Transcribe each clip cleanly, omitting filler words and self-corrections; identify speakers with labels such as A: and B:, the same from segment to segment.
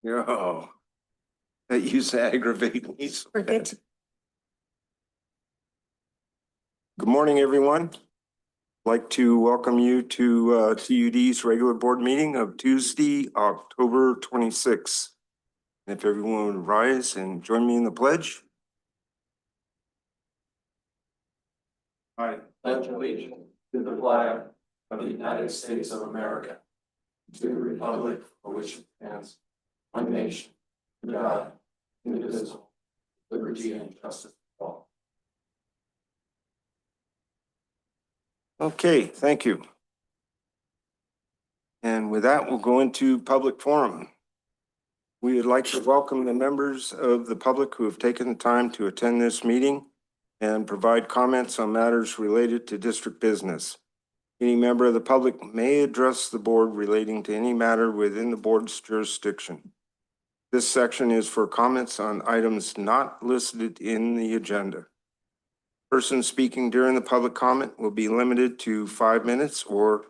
A: Oh, that used to aggravate me.
B: Forget.
A: Good morning, everyone. I'd like to welcome you to TUD's regular board meeting of Tuesday, October 26th. If everyone would rise and join me in the pledge. I pledge allegiance to the flag of the United States of America, to the republic for which it stands, one nation, under God, indivisible, liberty and justice for all. Okay, thank you. And with that, we'll go into public forum. We would like to welcome the members of the public who have taken the time to attend this meeting and provide comments on matters related to district business. Any member of the public may address the board relating to any matter within the board's jurisdiction. This section is for comments on items not listed in the agenda. Persons speaking during the public comment will be limited to 5 minutes, or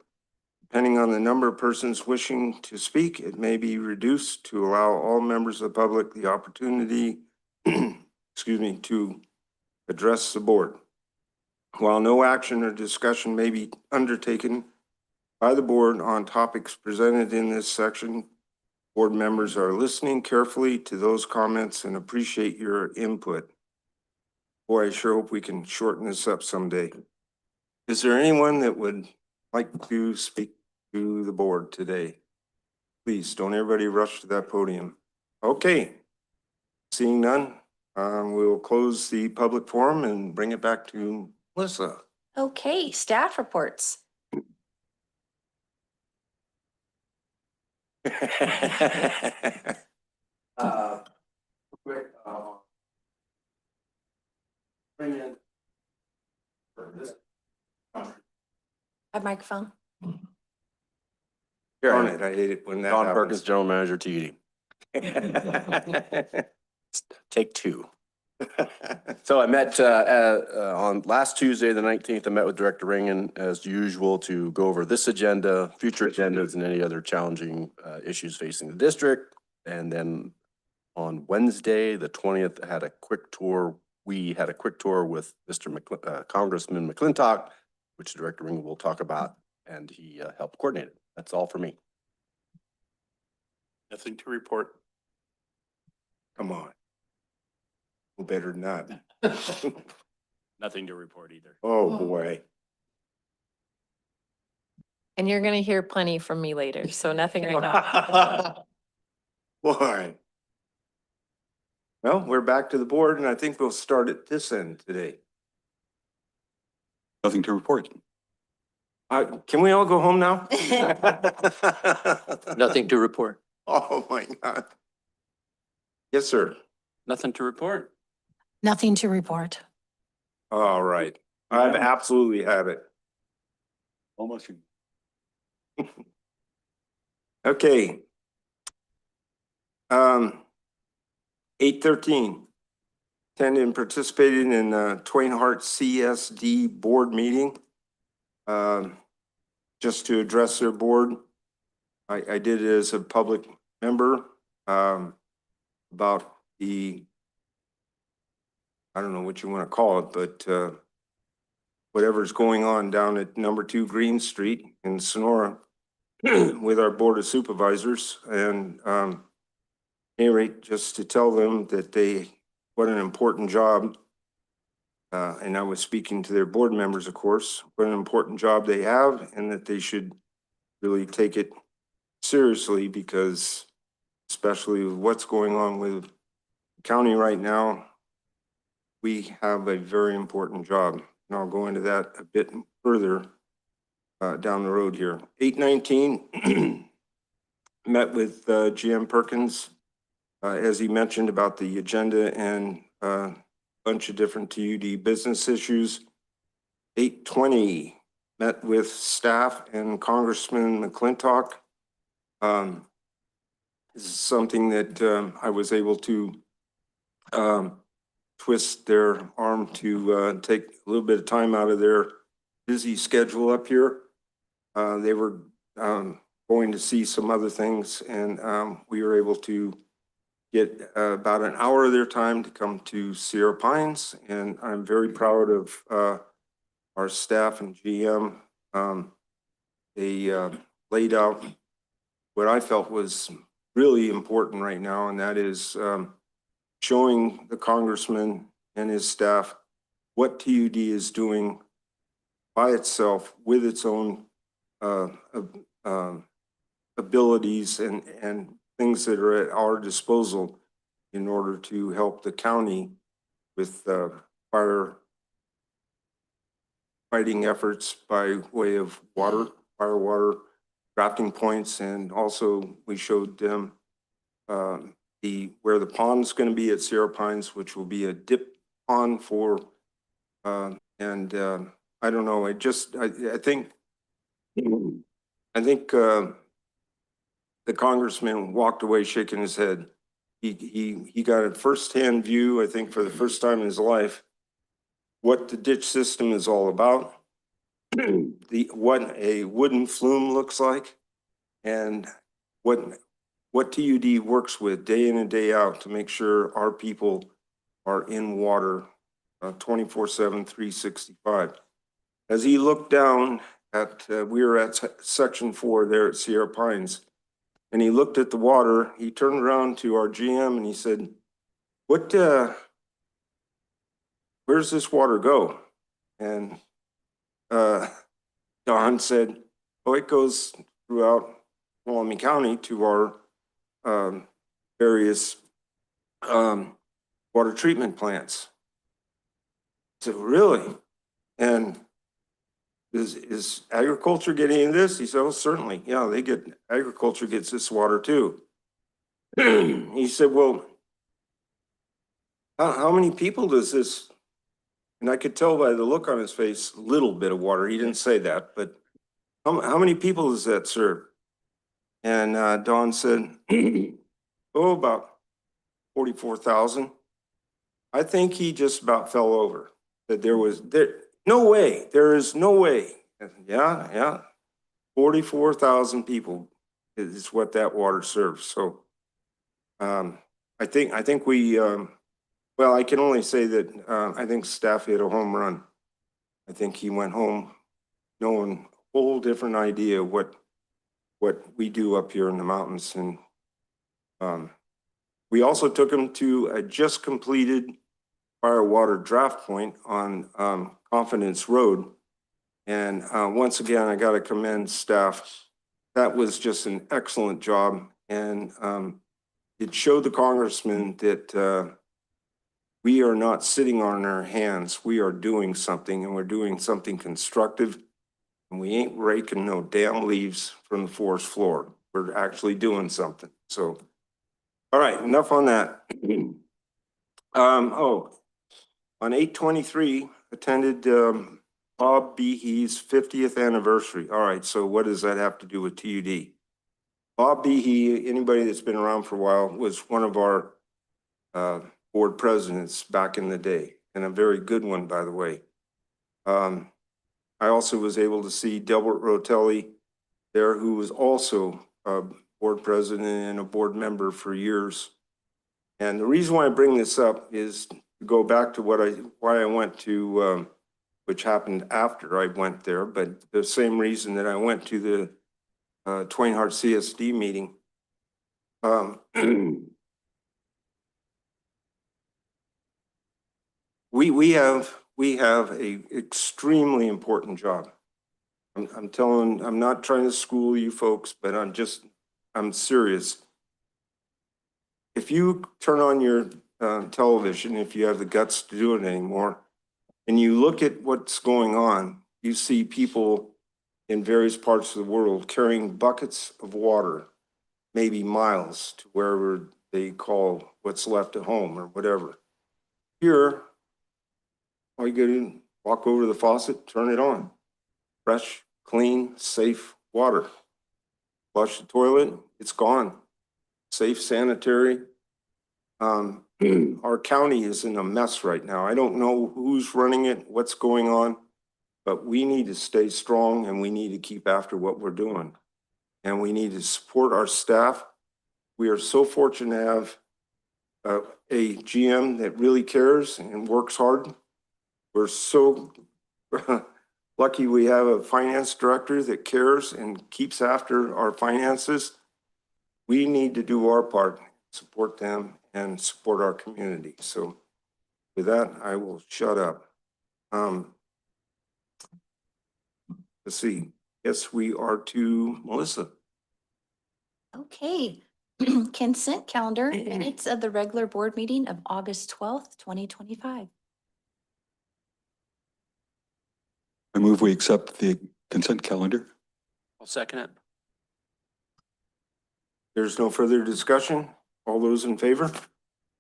A: depending on the number of persons wishing to speak, it may be reduced to allow all members of the public the opportunity, to address the board. While no action or discussion may be undertaken by the board on topics presented in this section, board members are listening carefully to those comments and appreciate your input. Boy, I sure hope we can shorten this up someday. Is there anyone that would like to speak to the board today? Please don't everybody rush to that podium. Okay, seeing none, we'll close the public forum and bring it back to Melissa.
B: Okay, staff reports.
A: Quick, bring in for this.
B: A microphone.
A: Darn it, I hate it when that
C: Don
A: happens.
C: Perkins, General Manager, TUD. Take two. So I met on last Tuesday, the 19th, I met with Director Ringen as usual to go over this agenda, future agendas, and any other challenging issues facing the district. And then on Wednesday, the 20th, had a quick tour. We had a quick tour with Mr. Congressman McClintock, which Director Ringen will talk about, and he helped coordinate it. That's all for me.
D: Nothing to report.
A: Come on. Well, better than that.
D: Nothing to report either.
A: Oh, boy.
B: And you're going to hear plenty from me later, so nothing right now.
A: Boy. Well, we're back to the board, and I think we'll start at this end today.
D: Nothing to report.
A: Can we all go home now?
D: Nothing to report.
A: Oh, my God. Yes, sir.
D: Nothing to report.
E: Nothing to report.
A: All right. I've absolutely had it.
D: Almost.
A: Okay. 8:13. Attended and participated in Twain Harte CSD board meeting. Just to address their board. I did it as a public member about the, I don't know what you want to call it, but whatever's going on down at number 2 Green Street in Sonora with our board of supervisors. And at any rate, just to tell them that what an important job, and I was speaking to their board members, of course, what an important job they have, and that they should really take it seriously, because especially with what's going on with the county right now, we have a very important job. And I'll go into that a bit further down the road here. 8:19, met with GM Perkins, as he mentioned, about the agenda and a bunch of different TUD business issues. 8:20, met with staff and Congressman McClintock. This is something that I was able to twist their arm to take a little bit of time out of their busy schedule up here. They were going to see some other things, and we were able to get about an hour of their time to come to Sierra Pines. And I'm very proud of our staff and GM. They laid out what I felt was really important right now, and that is showing the congressman and his staff what TUD is doing by itself with its own abilities and things that are at our disposal in order to help the county with fire fighting efforts by way of water, fire water, drafting points, and also we showed them where the pond's going to be at Sierra Pines, which will be a dip pond for, I don't know, I think the congressman walked away shaking his head. He got a firsthand view, I think for the first time in his life, what the ditch system is all about, what a wooden flume looks like, and what TUD works with day in and day out to make sure our people are in water 24/7, 365. As he looked down at, we were at section 4 there at Sierra Pines, and he looked at the water, he turned around to our GM and he said, where's this water go? And Don said, oh, it goes throughout Tuolumne County to our various water treatment plants. I said, really? And is agriculture getting into this? He said, oh, certainly. Yeah, agriculture gets this water too. He said, well, how many people does this? And I could tell by the look on his face, a little bit of water. He didn't say that, but how many people does that serve? And Don said, oh, about 44,000. I think he just about fell over. That there no way, there is no way. Yeah, 44,000 people is what that water serves. So I think we, well, I can only say that I think staff hit a home run. I think he went home knowing a whole different idea what we do up here in the mountains. And we also took him to a just completed fire water draft point on Confidence Road. And once again, I got to commend staff. That was just an excellent job. And it showed the congressman that we are not sitting on our hands. We are doing something, and we're doing something constructive. And we ain't raking no damn leaves from the forest floor. We're actually doing something. So, all right, enough on that. On 8/23, attended Bob Behe's 50th anniversary. All right, so what does that have to do with TUD? Bob Behe, anybody that's been around for a while, was one of our board presidents back in the day, and a very good one, by the way. I also was able to see Delbert Rotelli there, who was also a board president and a board member for years. And the reason why I bring this up is to go back to why I went to, which happened after I went there, but the same reason that I went to the Twain Harte CSD meeting. We have a extremely important job. I'm not trying to school you folks, but I'm serious. If you turn on your television, if you have the guts to do it anymore, and you look at what's going on, you see people in various parts of the world carrying buckets of water, maybe miles to wherever they call what's left at home or whatever. Here, all you gotta walk over to the faucet, turn it on. Fresh, clean, safe water. Flush the toilet, it's gone. Safe, sanitary. Our county is in a mess right now. I don't know who's running it, what's going on, but we need to stay strong and we need to keep after what we're doing. And we need to support our staff. We are so fortunate to have a GM that really cares and works hard. We're so lucky we have a finance director that cares and keeps after our finances. We need to do our part, support them and support our community. So with that, I will shut up. Let's see. Yes, we are to Melissa.
E: Okay. Consent calendar minutes of the regular board meeting of August 12th, 2025.
F: I move we accept the consent calendar.
D: I'll second it.
A: There's no further discussion. All those in favor?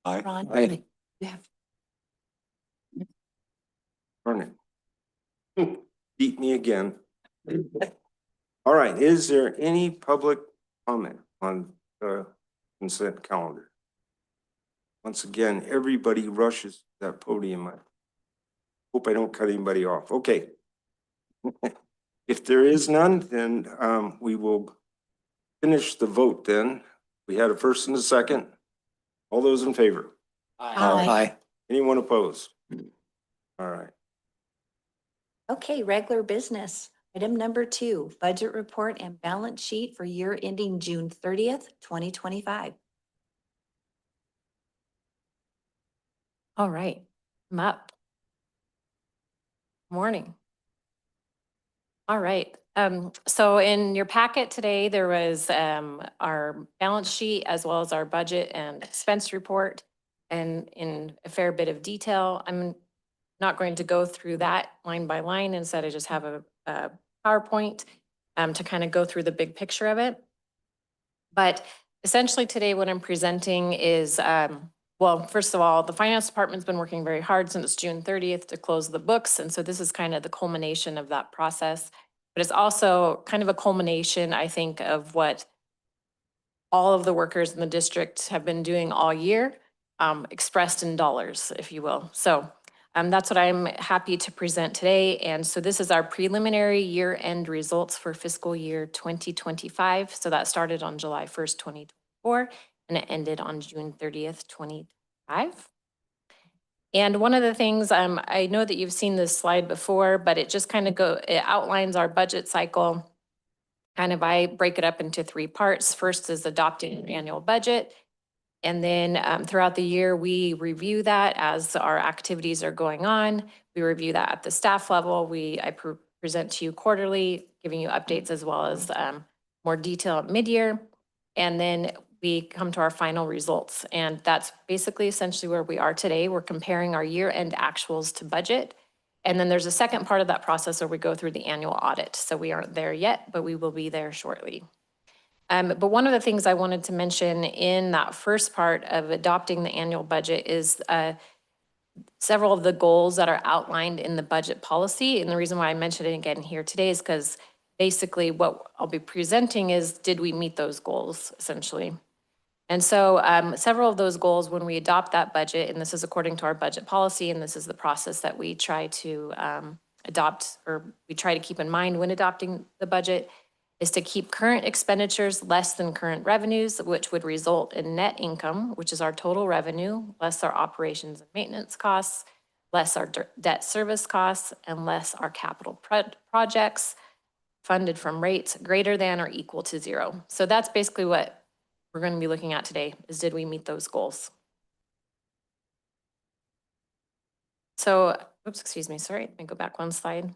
F: Aye.
E: Ron?
C: Aye.
E: You have
A: Darn it. Beat me again. All right, is there any public comment on the consent calendar? Once again, everybody rushes to that podium. I hope I don't cut anybody off. Okay. If there is none, then we will finish the vote then. We had a first and a second. All those in favor?
E: Aye.
A: Anyone opposed? All right.
E: Okay, regular business. Item number 2, budget report and balance sheet for year ending June 30th, 2025.
B: All right, I'm up. Morning. All right, so in your packet today, there was our balance sheet as well as our budget and expense report. And in a fair bit of detail, I'm not going to go through that line by line. Instead, I just have a PowerPoint to kind of go through the big picture of it. But essentially today, what I'm presenting is, well, first of all, the finance department's been working very hard since June 30th to close the books. And so this is kind of the culmination of that process. But it's also kind of a culmination, I think, of what all of the workers in the district have been doing all year, expressed in dollars, if you will. So that's what I'm happy to present today. And so this is our preliminary year-end results for fiscal year 2025. So that started on July 1st, 2024, and it ended on June 30th, 2025. And one of the things, I know that you've seen this slide before, but it just kind of it outlines our budget cycle. Kind of, I break it up into 3 parts. First is adopting an annual budget. And then throughout the year, we review that as our activities are going on. We review that at the staff level. I present to you quarterly, giving you updates as well as more detail at mid-year. And then we come to our final results. And that's basically essentially where we are today. We're comparing our year-end actuals to budget. And then there's a second part of that process where we go through the annual audit. So we aren't there yet, but we will be there shortly. But one of the things I wanted to mention in that first part of adopting the annual budget is several of the goals that are outlined in the budget policy. And the reason why I mentioned it again here today is because basically what I'll be presenting is, did we meet those goals essentially? And so several of those goals, when we adopt that budget, and this is according to our budget policy, and this is the process that we try to adopt, or we try to keep in mind when adopting the budget, is to keep current expenditures less than current revenues, which would result in net income, which is our total revenue, less our operations and maintenance costs, less our debt service costs, and less our capital projects funded from rates greater than or equal to 0. So that's basically what we're going to be looking at today, is did we meet those goals? So, oops, excuse me, sorry, let me go back one slide.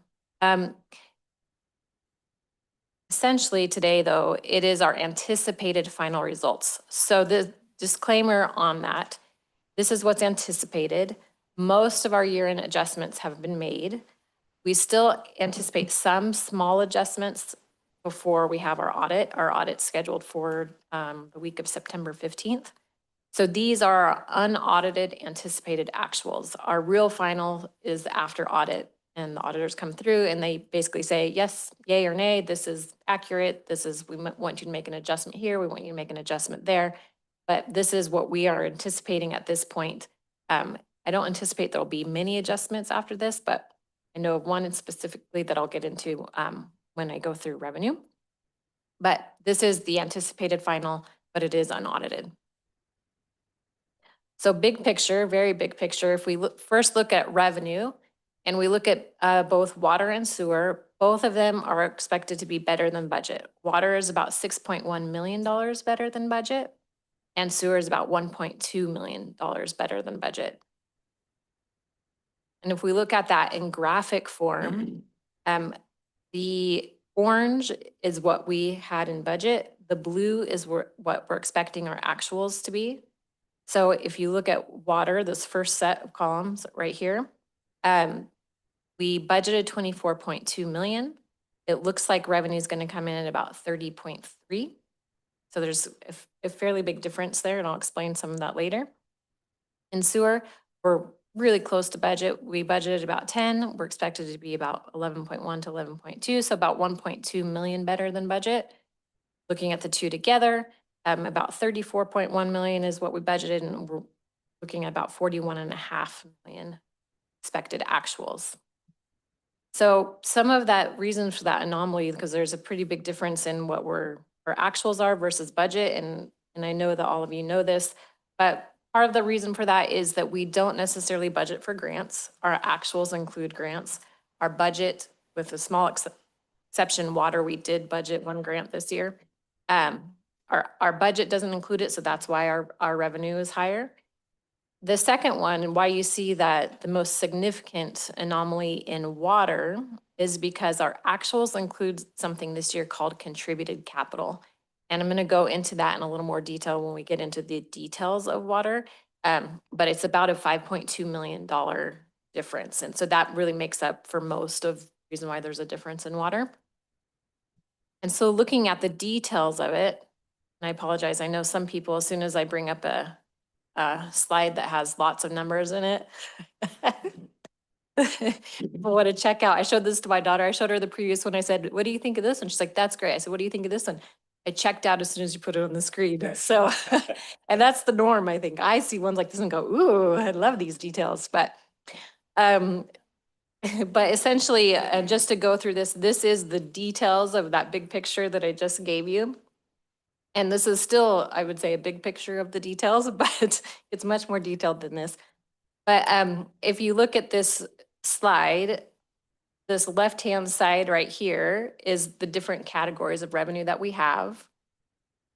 B: Essentially today, though, it is our anticipated final results. So the disclaimer on that, this is what's anticipated. Most of our year-end adjustments have been made. We still anticipate some small adjustments before we have our audit. Our audit's scheduled for the week of September 15th. So these are our unaudited anticipated actuals. Our real final is after audit. And the auditors come through and they basically say, yes, yay or nay, this is accurate. We want you to make an adjustment here. We want you to make an adjustment there. But this is what we are anticipating at this point. I don't anticipate there'll be many adjustments after this, but I know of one specifically that I'll get into when I go through revenue. But this is the anticipated final, but it is unaudited. So big picture, very big picture, if we first look at revenue and we look at both water and sewer, both of them are expected to be better than budget. Water is about $6.1 million better than budget, and sewer is about $1.2 million better than budget. And if we look at that in graphic form, the orange is what we had in budget. The blue is what we're expecting our actuals to be. So if you look at water, this first set of columns right here, we budgeted 24.2 million. It looks like revenue is going to come in at about 30.3. So there's a fairly big difference there, and I'll explain some of that later. In sewer, we're really close to budget. We budgeted about 10. We're expected to be about 11.1 to 11.2, so about 1.2 million better than budget. Looking at the two together, about 34.1 million is what we budgeted, and we're looking at about 41.5 million expected actuals. So some of that reasons for that anomaly, because there's a pretty big difference in what our actuals are versus budget, and I know that all of you know this, but part of the reason for that is that we don't necessarily budget for grants. Our actuals include grants. Our budget, with a small exception, water, we did budget one grant this year. Our budget doesn't include it, so that's why our revenue is higher. The second one, and why you see that the most significant anomaly in water, is because our actuals include something this year called contributed capital. And I'm going to go into that in a little more detail when we get into the details of water. But it's about a $5.2 million difference. And so that really makes up for most of the reason why there's a difference in water. And so looking at the details of it, and I apologize, I know some people, as soon as I bring up a slide that has lots of numbers in it, people want to check out. I showed this to my daughter. I showed her the previous one. I said, what do you think of this one? She's like, that's great. I said, what do you think of this one? I checked out as soon as you put it on the screen. So, and that's the norm, I think. I see ones like this and go, ooh, I love these details. But essentially, just to go through this, this is the details of that big picture that I just gave you. And this is still, I would say, a big picture of the details, but it's much more detailed than this. But if you look at this slide, this left-hand side right here is the different categories of revenue that we have.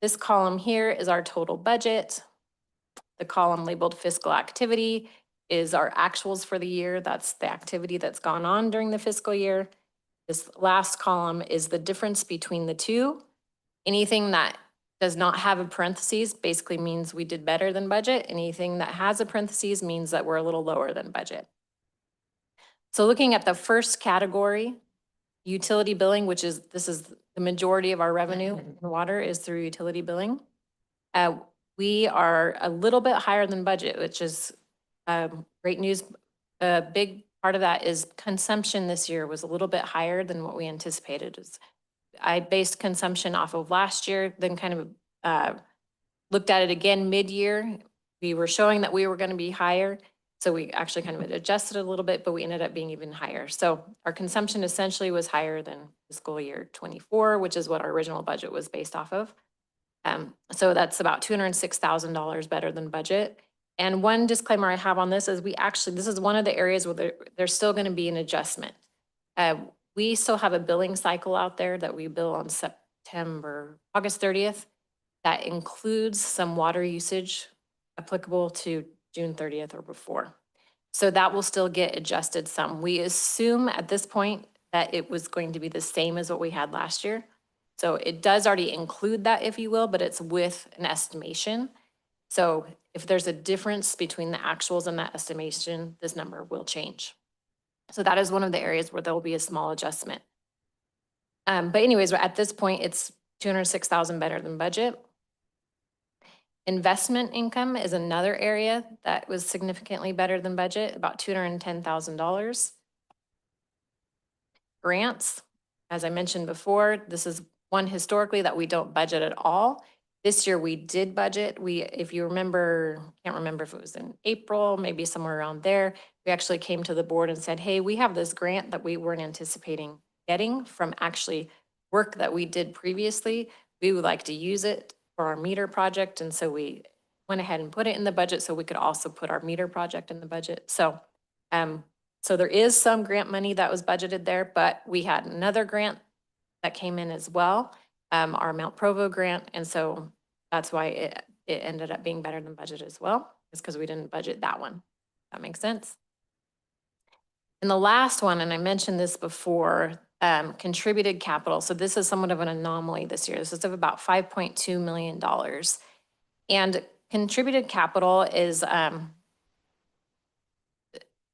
B: This column here is our total budget. The column labeled fiscal activity is our actuals for the year. That's the activity that's gone on during the fiscal year. This last column is the difference between the two. Anything that does not have a parentheses basically means we did better than budget. Anything that has a parentheses means that we're a little lower than budget. So looking at the first category, utility billing, which is, this is the majority of our revenue in water is through utility billing. We are a little bit higher than budget, which is great news. A big part of that is consumption this year was a little bit higher than what we anticipated. I based consumption off of last year, then kind of looked at it again mid-year. We were showing that we were going to be higher. So we actually kind of adjusted a little bit, but we ended up being even higher. So our consumption essentially was higher than fiscal year 24, which is what our original budget was based off of. So that's about $206,000 better than budget. And one disclaimer I have on this is this is one of the areas where there's still going to be an adjustment. We still have a billing cycle out there that we bill on August 30th. That includes some water usage applicable to June 30th or before. So that will still get adjusted some. We assume at this point that it was going to be the same as what we had last year. So it does already include that, if you will, but it's with an estimation. So if there's a difference between the actuals and that estimation, this number will change. So that is one of the areas where there will be a small adjustment. But anyways, at this point, it's $206,000 better than budget. Investment income is another area that was significantly better than budget, about $210,000. Grants, as I mentioned before, this is one historically that we don't budget at all. This year we did budget. If you remember, can't remember if it was in April, maybe somewhere around there, we actually came to the board and said, hey, we have this grant that we weren't anticipating getting from actually work that we did previously. We would like to use it for our meter project. And so we went ahead and put it in the budget so we could also put our meter project in the budget. So there is some grant money that was budgeted there, but we had another grant that came in as well, our Mount Provo grant. And so that's why it ended up being better than budget as well, is because we didn't budget that one. That makes sense. And the last one, and I mentioned this before, contributed capital. So this is somewhat of an anomaly this year. This is of about $5.2 million. And contributed capital is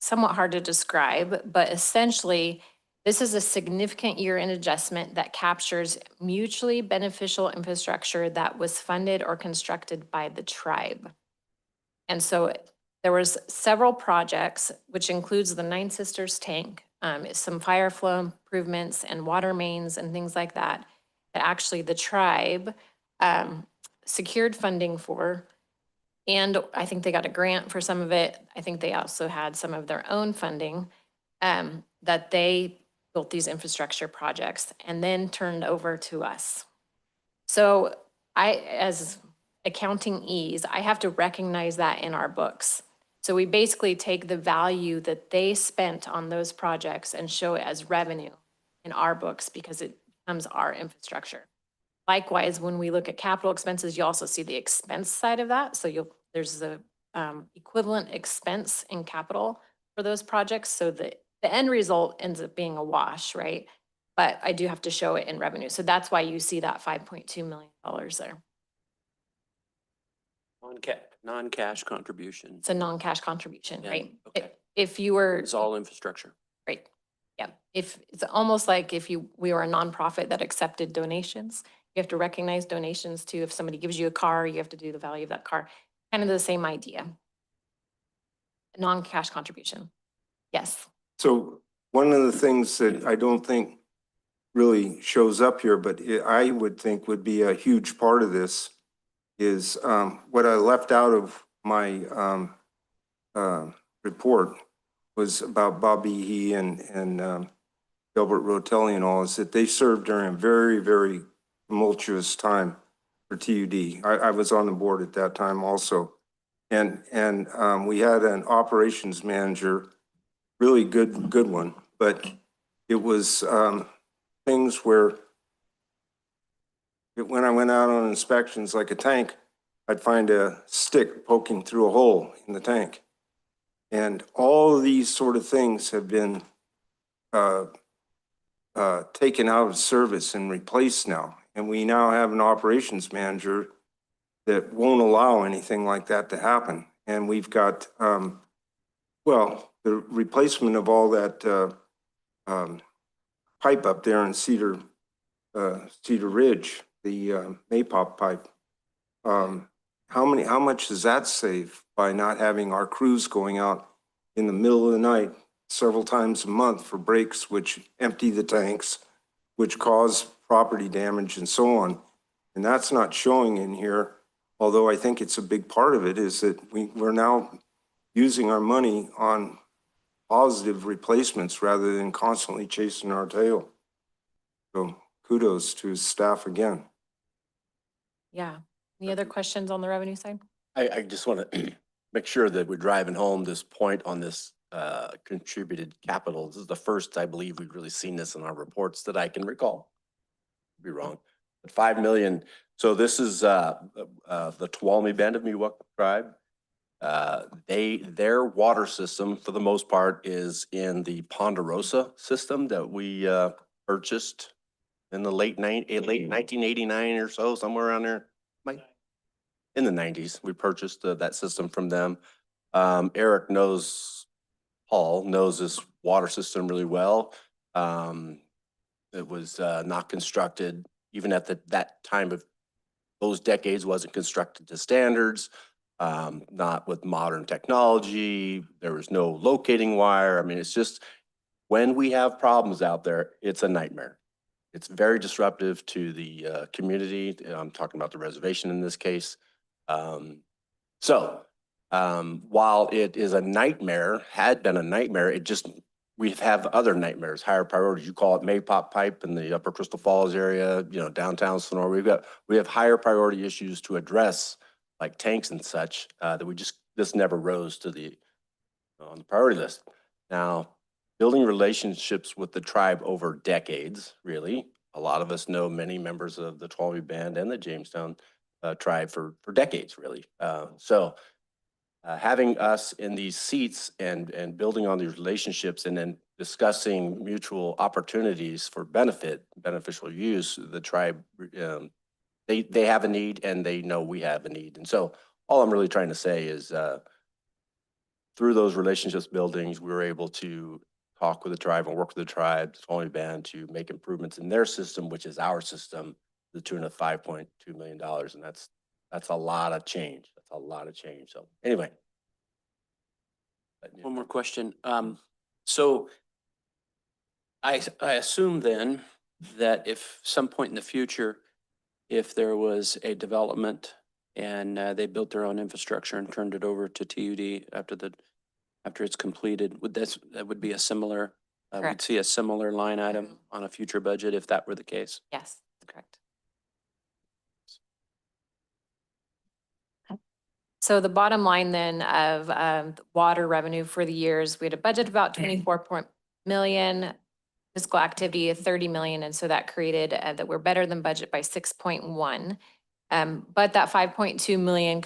B: somewhat hard to describe, but essentially, this is a significant year-end adjustment that captures mutually beneficial infrastructure that was funded or constructed by the tribe. And so there was several projects, which includes the Nine Sisters tank, some fire flow improvements and water mains and things like that, that actually the tribe secured funding for. And I think they got a grant for some of it. I think they also had some of their own funding that they built these infrastructure projects and then turned over to us. So as accounting ease, I have to recognize that in our books. So we basically take the value that they spent on those projects and show it as revenue in our books because it becomes our infrastructure. Likewise, when we look at capital expenses, you also see the expense side of that. So there's the equivalent expense in capital for those projects. So the end result ends up being a wash, right? But I do have to show it in revenue. So that's why you see that $5.2 million there.
D: Non-cash contribution.
B: It's a non-cash contribution,
D: Yeah,
B: right?
D: okay.
B: If you were,
D: It's all infrastructure.
B: right, yeah. If it's almost like if we were a nonprofit that accepted donations, you have to recognize donations too. If somebody gives you a car, you have to do the value of that car. Kind of the same idea. Non-cash contribution. Yes.
A: So one of the things that I don't think really shows up here, but I would think would be a huge part of this is what I left out of my report was about Bobby He and Gilbert Rotelli and all, is that they served during a very, very tumultuous time for TUD. I was on the board at that time also. And we had an operations manager, really good one, but it was things where when I went out on inspections like a tank, I'd find a stick poking through a hole in the tank. And all of these sort of things have been taken out of service and replaced now. And we now have an operations manager that won't allow anything like that to happen. And we've got, well, the replacement of all that pipe up there in Cedar Ridge, the Maypop pipe. How much does that save by not having our crews going out in the middle of the night several times a month for breaks, which empty the tanks, which cause property damage and so on? And that's not showing in here, although I think it's a big part of it, is that we're now using our money on positive replacements rather than constantly chasing our tail. So kudos to staff again.
B: Yeah. Any other questions on the revenue side?
C: I just want to make sure that we're driving home this point on this contributed capital. This is the first, I believe, we've really seen this in our reports that I can recall. Could be wrong, but 5 million. So this is the Tuolumne Band of Miwok tribe. Their water system, for the most part, is in the Ponderosa system that we purchased in the late 1989 or so, somewhere around there. In the 90s, we purchased that system from them. Eric knows, Paul knows this water system really well. It was not constructed, even at that time of those decades, wasn't constructed to standards, not with modern technology. There was no locating wire. I mean, it's just, when we have problems out there, it's a nightmare. It's very disruptive to the community. I'm talking about the reservation in this case. While it is a nightmare, had been a nightmare, we have other nightmares, higher priorities. You call it Maypop pipe in the Upper Crystal Falls area, downtown Sonora. We have higher priority issues to address like tanks and such, that this never rose to on the priority list. Now, building relationships with the tribe over decades, really. A lot of us know many members of the Tuolumne Band and the Jamestown tribe for decades, really. Having us in these seats and building on these relationships and then discussing mutual opportunities for beneficial use, the tribe, they have a need and they know we have a need. And so all I'm really trying to say is through those relationships buildings, we were able to talk with the tribe and work with the tribe, the Tuolumne Band, to make improvements in their system, which is our system, to the tune of $5.2 million. And that's a lot of change. That's a lot of change. So anyway.
D: One more question. So I assume then that if some point in the future, if there was a development and they built their own infrastructure and turned it over to TUD after it's completed, that would be a similar, we'd
B: Correct.
D: see a similar line item on a future budget if that were the case?
B: Yes, correct. So the bottom line then of water revenue for the years, we had a budget of about 24 million, fiscal activity of 30 million. And so that created that we're better than budget by 6.1. But that 5.2 million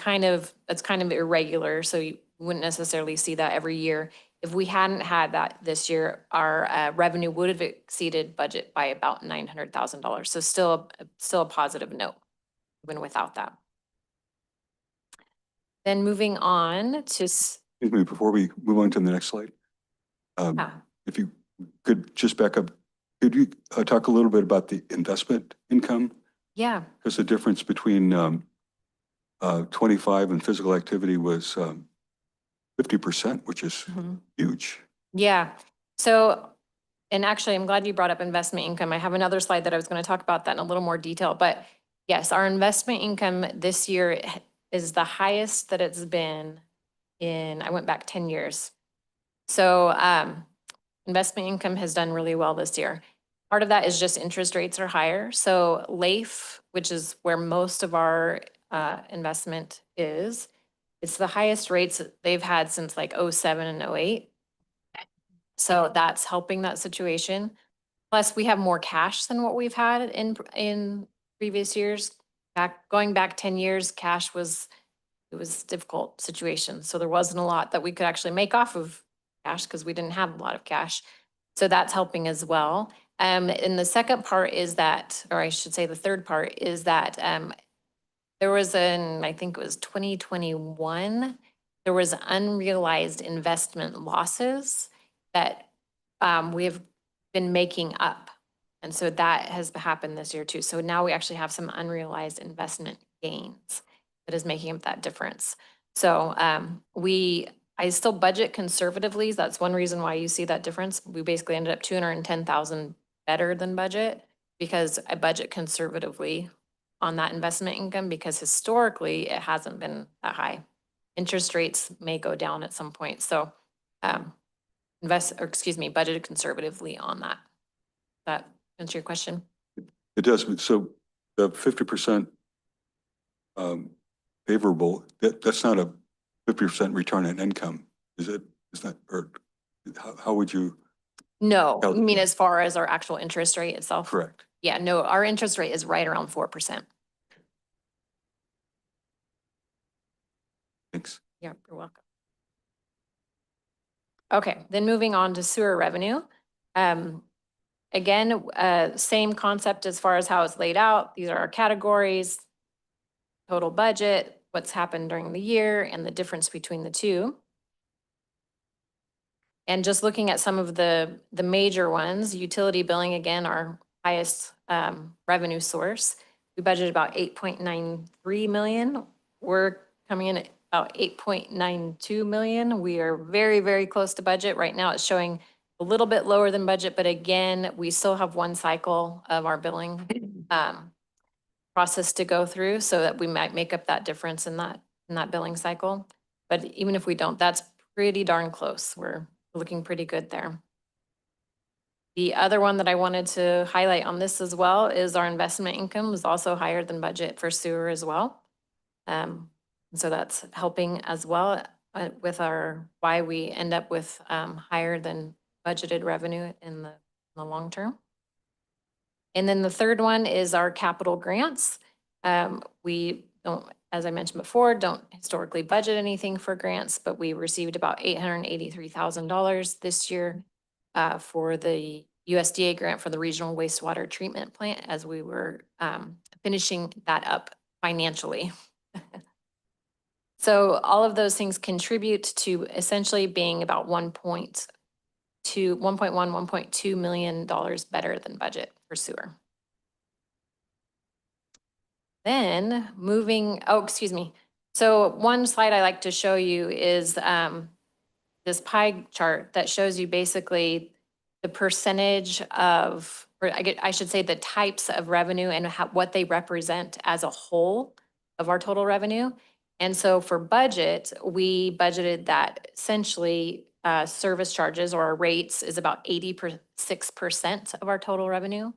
B: that's kind of irregular. So you wouldn't necessarily see that every year. If we hadn't had that this year, our revenue would have exceeded budget by about $900,000. So still a positive note, even without that. Then moving on to,
F: Excuse me, before we move on to the next slide, if you could just back up, could you talk a little bit about the investment income?
B: yeah,
F: Because the difference between 25 and physical activity was 50%, which is huge.
B: yeah. So, and actually, I'm glad you brought up investment income. I have another slide that I was going to talk about that in a little more detail, but yes, our investment income this year is the highest that it's been I went back 10 years. So, investment income has done really well this year. Part of that is just interest rates are higher. So LAIF, which is where most of our investment is, it's the highest rates that they've had since like 07 and 08. So that's helping that situation. Plus, we have more cash than what we've had in previous years. Going back 10 years, it was a difficult situation. So there wasn't a lot that we could actually make off of cash because we didn't have a lot of cash. So that's helping as well. And the second part is that, or I should say the third part is that there was I think it was 2021, there was unrealized investment losses that we have been making up. And so that has happened this year too. So now we actually have some unrealized investment gains that is making up that difference. So I still budget conservatively. That's one reason why you see that difference. We basically ended up 210,000 better than budget because I budget conservatively on that investment income because historically it hasn't been that high. Interest rates may go down at some point. So budgeted conservatively on that. That answer your question?
F: It does. So the 50% favorable, that's not a 50% return on income, is it? Is that, or how would you?
B: No, I mean, as far as our actual interest rate itself?
F: Correct.
B: Yeah, no, our interest rate is right around 4%.
F: Thanks.
B: Yeah, you're welcome. Okay, then moving on to sewer revenue. Again, same concept as far as how it's laid out. These are our categories, total budget, what's happened during the year, and the difference between the two. And just looking at some of the major ones, utility billing, again, our highest revenue source. We budgeted about 8.93 million. We're coming in at about 8.92 million. We are very, very close to budget. Right now it's showing a little bit lower than budget, but again, we still have one cycle of our billing process to go through so that we might make up that difference in that billing cycle. But even if we don't, that's pretty darn close. We're looking pretty good there. The other one that I wanted to highlight on this as well is our investment income was also higher than budget for sewer as well. And so that's helping as well with our, why we end up with higher than budgeted revenue in the long term. And then the third one is our capital grants. We don't, as I mentioned before, don't historically budget anything for grants, but we received about $883,000 this year for the USDA grant for the regional wastewater treatment plant as we were finishing that up financially. So all of those things contribute to essentially being about 1.1, $1.2 million better than budget for sewer. Then moving, oh, excuse me. So one slide I like to show you is this pie chart that shows you basically the percentage of, or I should say the types of revenue and what they represent as a whole of our total revenue. And so for budget, we budgeted that essentially service charges or our rates is about 86% of our total revenue.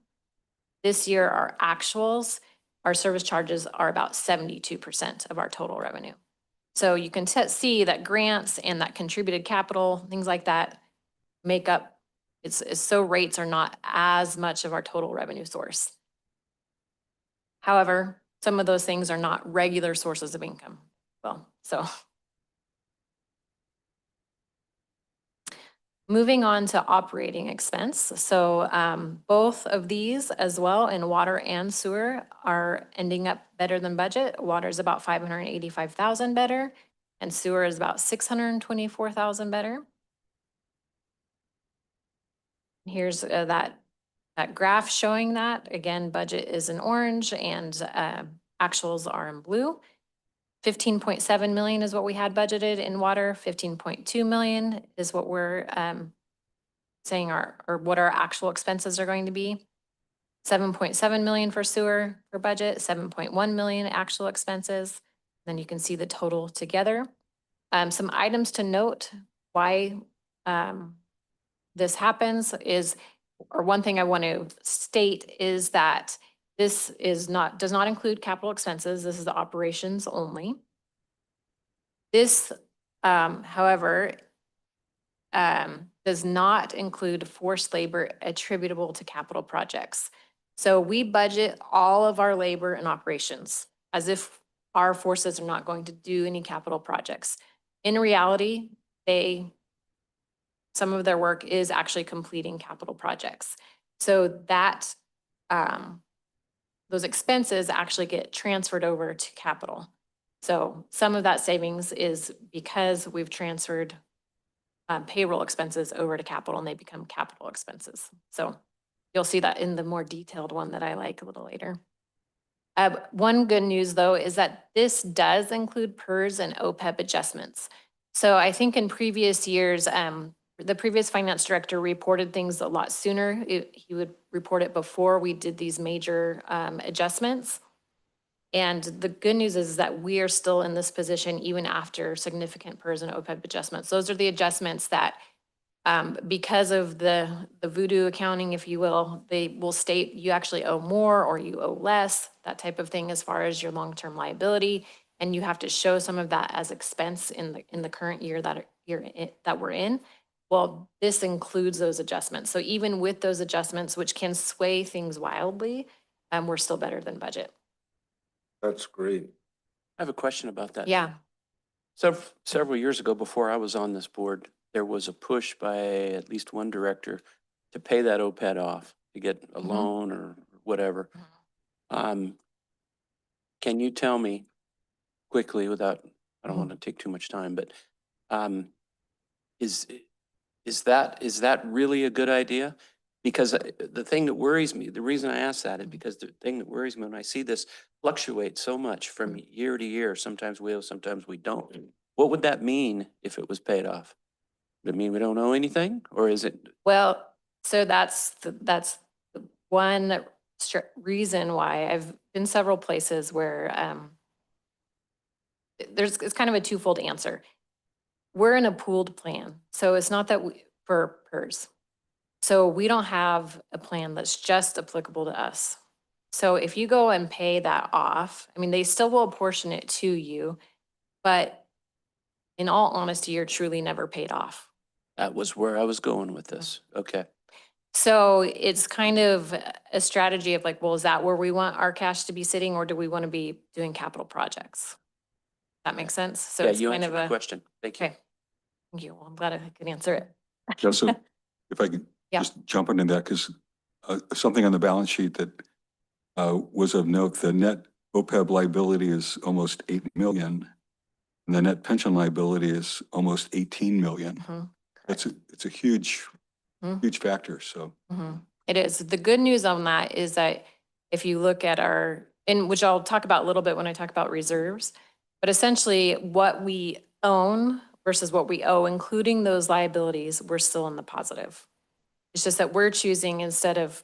B: This year, our actuals, our service charges are about 72% of our total revenue. So you can see that grants and that contributed capital, things like that make up, so rates are not as much of our total revenue source. However, some of those things are not regular sources of income. Well, so moving on to operating expense. So both of these as well in water and sewer are ending up better than budget. Water is about 585,000 better and sewer is about 624,000 better. Here's that graph showing that. Again, budget is in orange and actuals are in blue. 15.7 million is what we had budgeted in water. 15.2 million is what we're saying or what our actual expenses are going to be. 7.7 million for sewer for budget, 7.1 million actual expenses. Then you can see the total together. Some items to note why this happens is, or one thing I want to state is that this does not include capital expenses. This is the operations only. This, however, does not include forced labor attributable to capital projects. So we budget all of our labor and operations as if our forces are not going to do any capital projects. In reality, some of their work is actually completing capital projects. So that those expenses actually get transferred over to capital. So some of that savings is because we've transferred payroll expenses over to capital and they become capital expenses. So you'll see that in the more detailed one that I like a little later. One good news though is that this does include PERS and OPEB adjustments. So I think in previous years, the previous finance director reported things a lot sooner. He would report it before we did these major adjustments. And the good news is that we are still in this position even after significant PERS and OPEB adjustments. Those are the adjustments that because of the voodoo accounting, if you will, they will state you actually owe more or you owe less, that type of thing as far as your long-term liability. And you have to show some of that as expense in the current year that we're in. Well, this includes those adjustments. So even with those adjustments, which can sway things wildly, we're still better than budget.
A: That's great.
D: I have a question about that.
B: Yeah.
D: So several years ago, before I was on this board, there was a push by at least one director to pay that OPEB off, to get a loan or whatever. Can you tell me quickly, without, I don't want to take too much time, but is that really a good idea? Because the thing that worries me, the reason I ask that is because the thing that worries me when I see this fluctuate so much from year to year, sometimes we owe, sometimes we don't. What would that mean if it was paid off? Would it mean we don't owe anything, or is it?
B: Well, so that's the one reason why I've been several places where it's kind of a twofold answer. We're in a pooled plan, so it's not that for PERS. So we don't have a plan that's just applicable to us. So if you go and pay that off, I mean, they still will apportion it to you, but in all honesty, you're truly never paid off.
D: That was where I was going with this. Okay.
B: So it's kind of a strategy of like, well, is that where we want our cash to be sitting, or do we want to be doing capital projects? That makes sense? So
D: Yeah,
B: it's
D: you
B: kind
D: answered
B: of
D: my
B: a,
D: question. Thank you.
B: okay. Thank you. Well, I'm glad I could answer it.
F: Joseph, if I could
B: Yeah.
F: just jump into that, because something on the balance sheet that was of note, the net OPEB liability is almost 8 million. And the net pension liability is almost 18 million.
B: Mhm.
F: It's a huge,
B: Mhm.
F: huge factor. So
B: It is. The good news on that is that if you look at our, and which I'll talk about a little bit when I talk about reserves, but essentially what we own versus what we owe, including those liabilities, we're still in the positive. It's just that we're choosing, instead of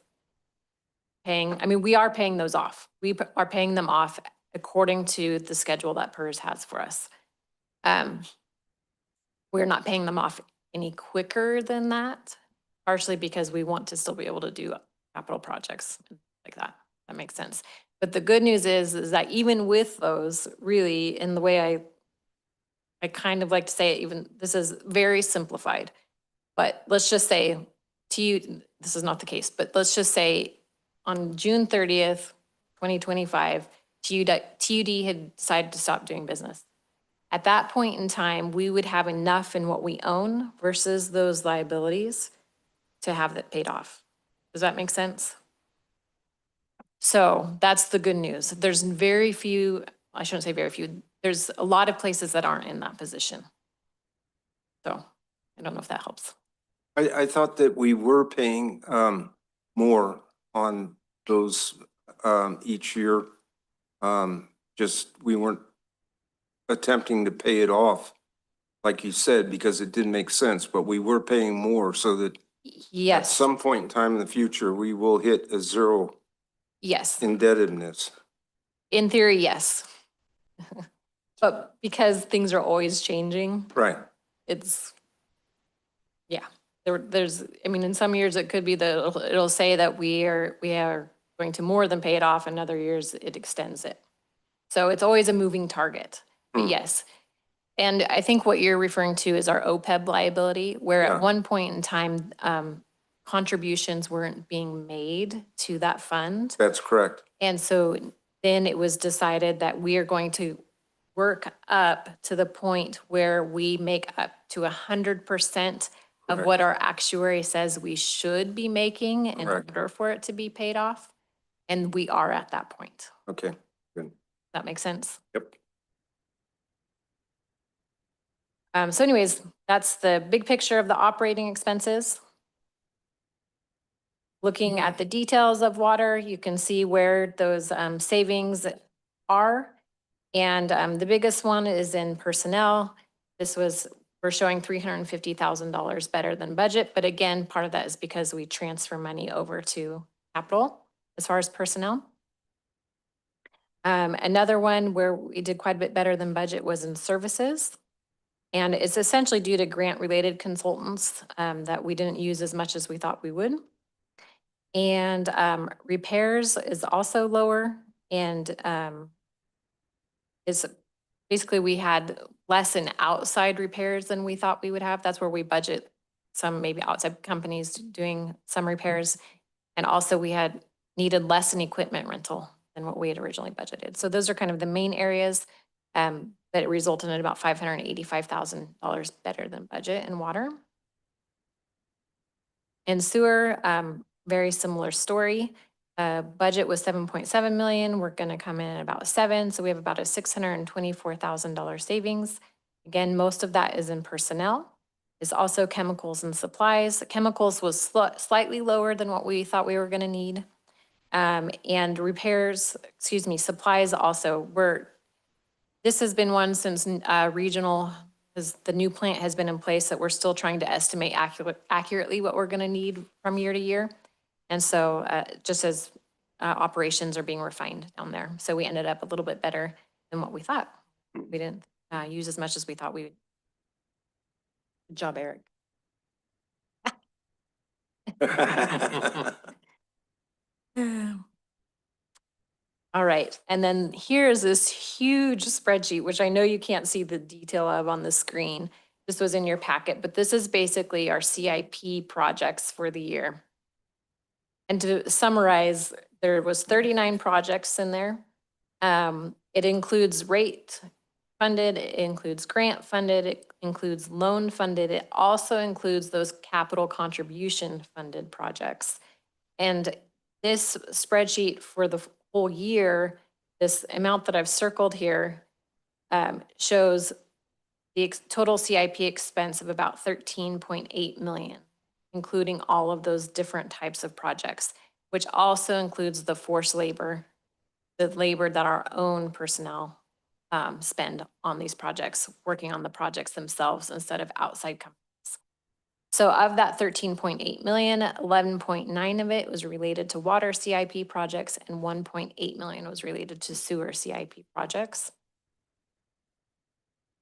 B: paying, I mean, we are paying those off. We are paying them off according to the schedule that PERS has for us. We're not paying them off any quicker than that, partially because we want to still be able to do capital projects like that. That makes sense. But the good news is that even with those, really, in the way I kind of like to say it, even, this is very simplified, but let's just say this is not the case, but let's just say on June 30th, 2025, TUD had decided to stop doing business. At that point in time, we would have enough in what we own versus those liabilities to have that paid off. Does that make sense? So that's the good news. There's very few, I shouldn't say very few, there's a lot of places that aren't in that position. So I don't know if that helps.
A: I thought that we were paying more on those each year. Just we weren't attempting to pay it off, like you said, because it didn't make sense, but we were paying more so that at
B: Yes,
A: some point in time in the future, we will hit a zero
B: yes.
A: indebtedness.
B: In theory, yes. But because things are always changing,
A: Right.
B: it's, yeah, there's, I mean, in some years it could be that it'll say that we are going to more than pay it off, and other years it extends it. So it's always a moving target, but yes. And I think what you're referring to is our OPEB liability, where
A: Yeah.
B: at one point in time, contributions weren't being made to that fund.
A: That's correct.
B: And so then it was decided that we are going to work up to the point where we make up to 100% of
A: Correct.
B: what our actuary says we should be making in
A: Correct.
B: order for it to be paid off. And we are at that point.
A: Okay, good.
B: That makes sense?
A: Yep.
B: So anyways, that's the big picture of the operating expenses. Looking at the details of water, you can see where those savings are. And the biggest one is in personnel. We're showing $350,000 better than budget. But again, part of that is because we transfer money over to capital as far as personnel. Another one where we did quite a bit better than budget was in services. And it's essentially due to grant-related consultants that we didn't use as much as we thought we would. And repairs is also lower, and is basically we had less in outside repairs than we thought we would have. That's where we budget some maybe outside companies doing some repairs. And also we had needed less in equipment rental than what we had originally budgeted. So those are kind of the main areas. But it resulted in about $585,000 better than budget in water. In sewer, very similar story. Budget was 7.7 million. We're gonna come in at about 7. So we have about a $624,000 savings. Again, most of that is in personnel. It's also chemicals and supplies. Chemicals was slightly lower than what we thought we were gonna need. And repairs, supplies also this has been one since regional, as the new plant has been in place, that we're still trying to estimate accurately what we're gonna need from year to year. And so just as operations are being refined down there. So we ended up a little bit better than what we thought. We didn't use as much as we thought we would. Good job, Eric. All right. right. And then here's this huge spreadsheet, which I know you can't see the detail of on the screen. This was in your packet, but this is basically our CIP projects for the year. And to summarize, there was 39 projects in there. It includes rate funded, it includes grant funded, it includes loan funded. It also includes those capital contribution funded projects. And this spreadsheet for the whole year, this amount that I've circled here, shows the total CIP expense of about 13.8 million, including all of those different types of projects, which also includes the forced labor, the labor that our own personnel spend on these projects, working on the projects themselves instead of outside companies. So of that 13.8 million, 11.9 of it was related to water CIP projects and 1.8 million was related to sewer CIP projects.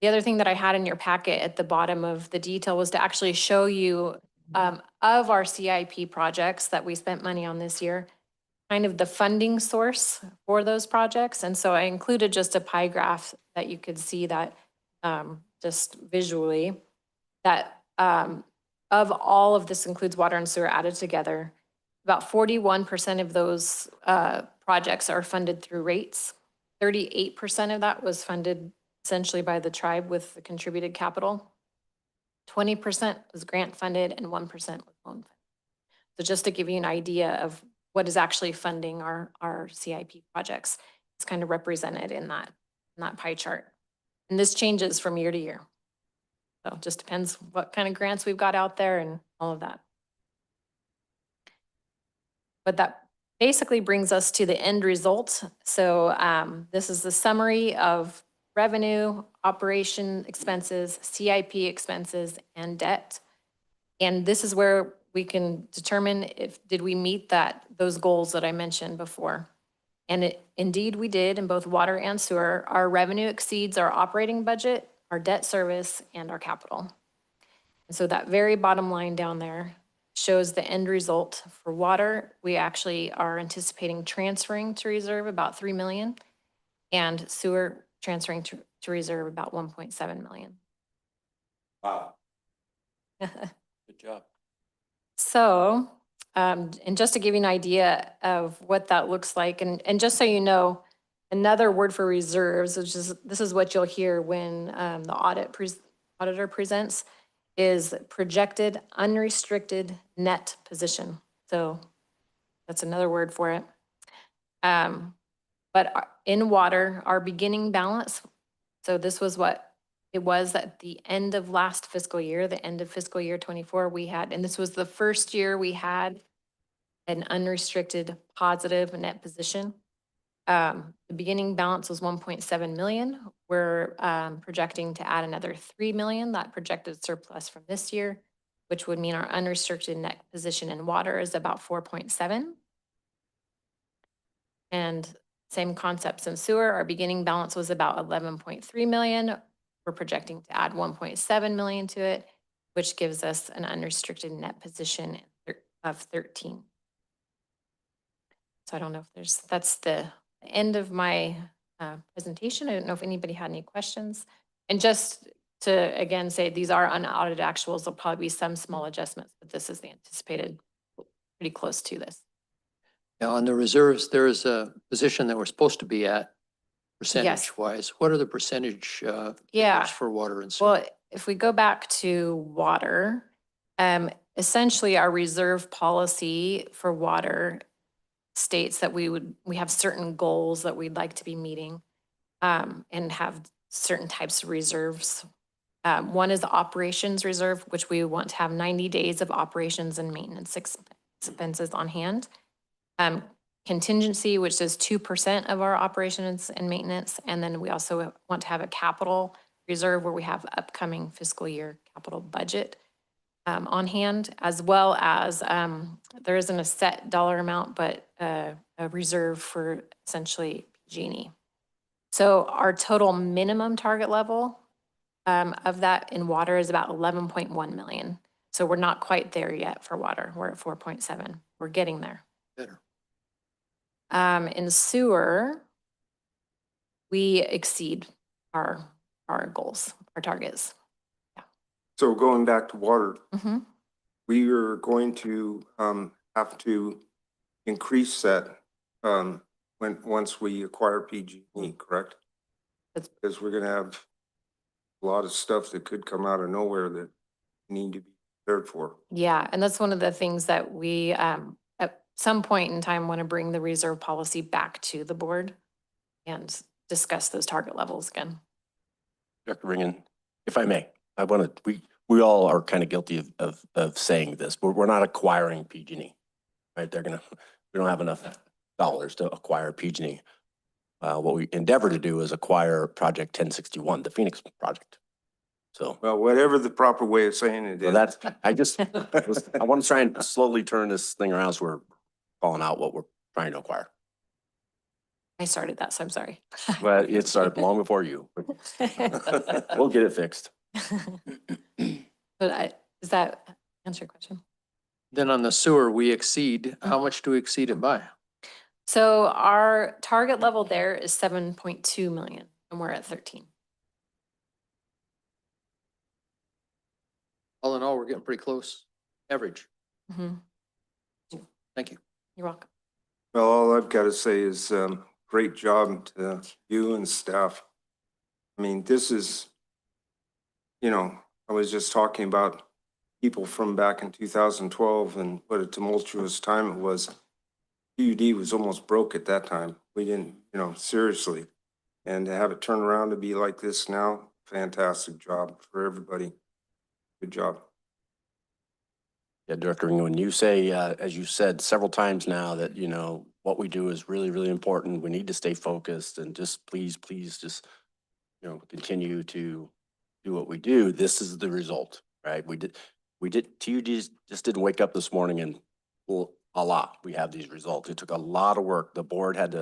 B: The other thing that I had in your packet at the bottom of the detail was to actually show you of our CIP projects that we spent money on this year, kind of the funding source for those projects. And so I included just a pie graph that you could see that just visually, that of all of this includes water and sewer added together, about 41% of those projects are funded through rates. 38% of that was funded essentially by the tribe with the contributed capital. 20% was grant funded and 1% was loan funded. So just to give you an idea of what is actually funding our CIP projects, it's kind of represented in that pie chart. And this changes from year to year. So it just depends what kind of grants we've got out there and all of that. But that basically brings us to the end result. So this is the summary of revenue, operation expenses, CIP expenses, and debt. And this is where we can determine did we meet those goals that I mentioned before. And indeed we did in both water and sewer. Our revenue exceeds our operating budget, our debt service, and our capital. And so that very bottom line down there shows the end result. For water, we actually are anticipating transferring to reserve about 3 million, and sewer transferring to reserve about 1.7 million.
C: Wow.
D: Good job.
B: So, and just to give you an idea of what that looks like, and just so you know, another word for reserves, which is, this is what you'll hear when the auditor presents, is projected unrestricted net position. So that's another word for it. But in water, our beginning balance, so this was what it was at the end of last fiscal year, the end of fiscal year 24, we had, and this was the first year we had an unrestricted positive net position. The beginning balance was 1.7 million. We're projecting to add another 3 million, that projected surplus from this year, which would mean our unrestricted net position in water is about 4.7. And same concepts in sewer. Our beginning balance was about 11.3 million. We're projecting to add 1.7 million to it, which gives us an unrestricted net position of 13. So I don't know if that's the end of my presentation. I don't know if anybody had any questions. And just to, again, say these are unaudited actuals. There'll probably be some small adjustments, but this is the anticipated, pretty close to this.
D: Now, on the reserves, there is a position that we're supposed to be at percentage-wise. What are the percentage
B: Yeah.
D: figures for water and sewer?
B: Well, if we go back to water, essentially our reserve policy for water states that we have certain goals that we'd like to be meeting and have certain types of reserves. One is the operations reserve, which we want to have 90 days of operations and maintenance expenses on hand. Contingency, which is 2% of our operations and maintenance. And then we also want to have a capital reserve where we have upcoming fiscal year capital budget on hand, as well as there isn't a set dollar amount, but a reserve for essentially PG&E. So our total minimum target level of that in water is about 11.1 million. So we're not quite there yet for water. We're at 4.7. We're getting there.
D: Better.
B: In sewer, we exceed our goals, our targets.
A: So going back to water,
B: Mhm.
A: we are going to have to increase that once we acquire PG&E, correct?
B: That's-
A: Because we're gonna have a lot of stuff that could come out of nowhere that need to be prepared for.
B: Yeah, and that's one of the things that we, at some point in time, want to bring the reserve policy back to the board and discuss those target levels again.
C: Dr. Ringen, if I may, I want to, we all are kind of guilty of saying this, but we're not acquiring PG&E, right? We don't have enough dollars to acquire PG&E. What we endeavor to do is acquire Project 1061, the Phoenix project. So,
A: Well, whatever the proper way of saying it
C: so
A: is.
C: that's, I want to try and slowly turn this thing around so we're calling out what we're trying to acquire.
B: I started that, so I'm sorry.
C: But it started long before you. We'll get it fixed.
B: But does that answer your question?
G: Then on the sewer, we exceed, how much do we exceed it by?
B: So our target level there is 7.2 million and we're at 13.
G: All in all, we're getting pretty close, average.
B: Mhm.
G: Thank you.
B: You're welcome.
A: Well, all I've got to say is great job to you and staff. I mean, this is, I was just talking about people from back in 2012 and what a tumultuous time it was. TUD was almost broke at that time. We didn't, seriously. And to have it turn around to be like this now, fantastic job for everybody. Good job.
C: Yeah, Director Ringo, when you say, as you said several times now, that, what we do is really, really important. We need to stay focused and just please just, continue to do what we do. This is the result, right? TUD just didn't wake up this morning and, well, we have these results. It took a lot of work. The board had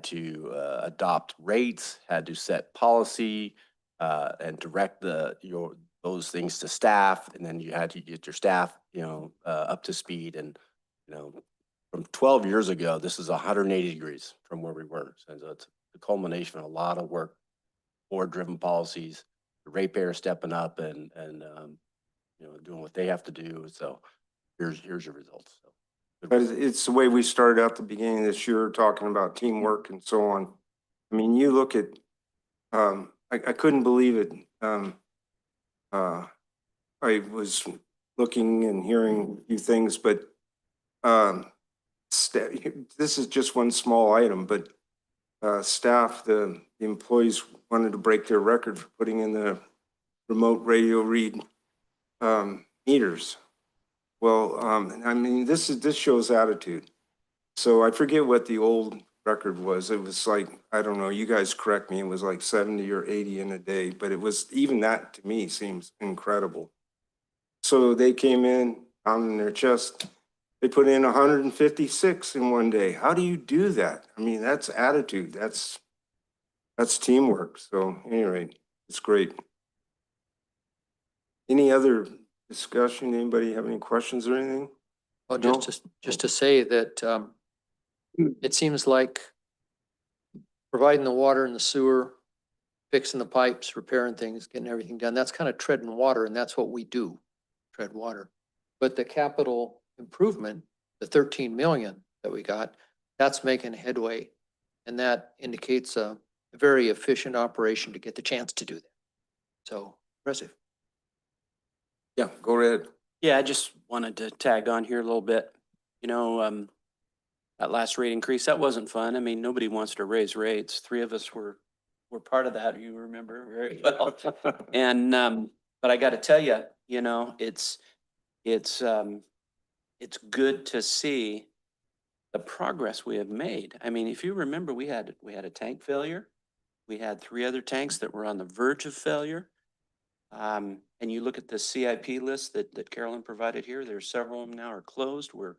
C: to adopt rates, had to set policy, and direct those things to staff, and then you had to get your staff, up to speed. And, from 12 years ago, this is 180 degrees from where we were. So it's the culmination of a lot of work, board-driven policies, the ratepayer stepping up and doing what they have to do. So here's your results. So,
A: But it's the way we started out the beginning of this year, talking about teamwork and so on. I mean, you look at, I couldn't believe it. I was looking and hearing a few things, but this is just one small item, but staff, the employees wanted to break their record for putting in the remote radio read meters. Well, I mean, this shows attitude. So I forget what the old record was. It was like, I don't know, you guys correct me, it was like 70 or 80 in a day, but it was, even that to me seems incredible. So they came in, pounding their chest, they put in 156 in one day. How do you do that? I mean, that's attitude, that's teamwork. So anyway, it's great. Any other discussion? Anybody have any questions or anything?
G: Well,
A: No?
G: just to say that, it seems like providing the water and the sewer, fixing the pipes, repairing things, getting everything done, that's kind of treading water, and that's what we do, tread water. But the capital improvement, the 13 million that we got, that's making headway. And that indicates a very efficient operation to get the chance to do that. So impressive.
A: Yeah, go ahead.
D: Yeah, I just wanted to tag on here a little bit. That last rate increase, that wasn't fun. I mean, nobody wants to raise rates. Three of us were part of that. You remember very well. And, but I got to tell you, it's good to see the progress we have made. I mean, if you remember, we had a tank failure. We had 3 other tanks that were on the verge of failure. And you look at the CIP list that Carolyn provided here, there's several of them now are closed. We're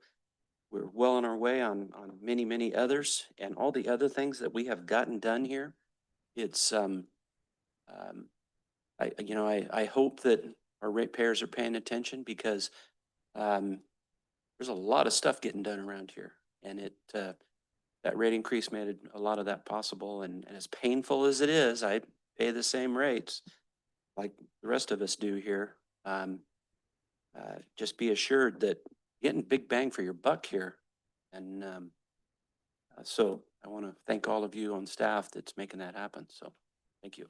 D: well on our way on many others, and all the other things that we have gotten done here. It's, I hope that our ratepayers are paying attention, because there's a lot of stuff getting done around here, and that rate increase made a lot of that possible. And as painful as it is, I pay the same rates like the rest of us do here. Just be assured that you're getting big bang for your buck here. And so I want to thank all of you on staff that's making that happen. So thank you.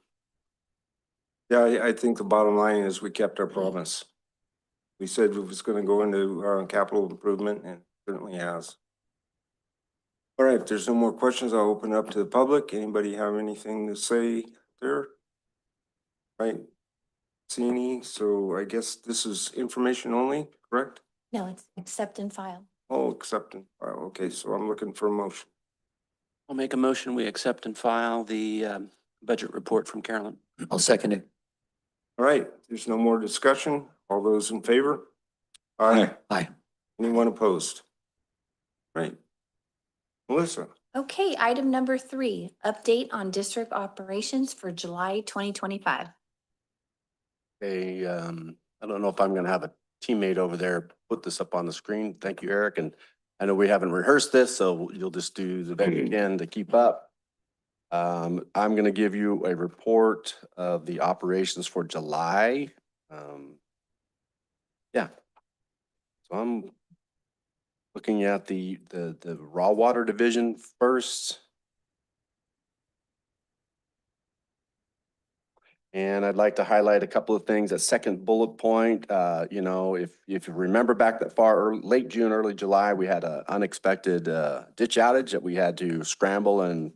A: Yeah, I think the bottom line is we kept our promise. We said it was gonna go into capital improvement and certainly has. All right, if there's no more questions, I'll open up to the public. Anybody have anything to say there? Right? See any? So I guess this is information only, correct?
E: No, it's accept and file.
A: Oh, acceptance. Okay, so I'm looking for a motion.
D: I'll make a motion. We accept and file the budget report from Carolyn.
G: I'll second it.
A: All right, there's no more discussion. All those in favor? Aye.
G: Aye.
A: Anyone opposed? Right. Melissa?
E: Okay, item number 3, update on district operations for July 2025.
C: Hey, I don't know if I'm gonna have a teammate over there put this up on the screen. Thank you, Eric. And I know we haven't rehearsed this, so you'll just do the best you can to keep up. I'm gonna give you a report of the operations for July. Yeah. So I'm looking at the raw water division first. And I'd like to highlight a couple of things. That second bullet point, you know, if you remember back that far, late June, early July, we had an unexpected ditch outage that we had to scramble and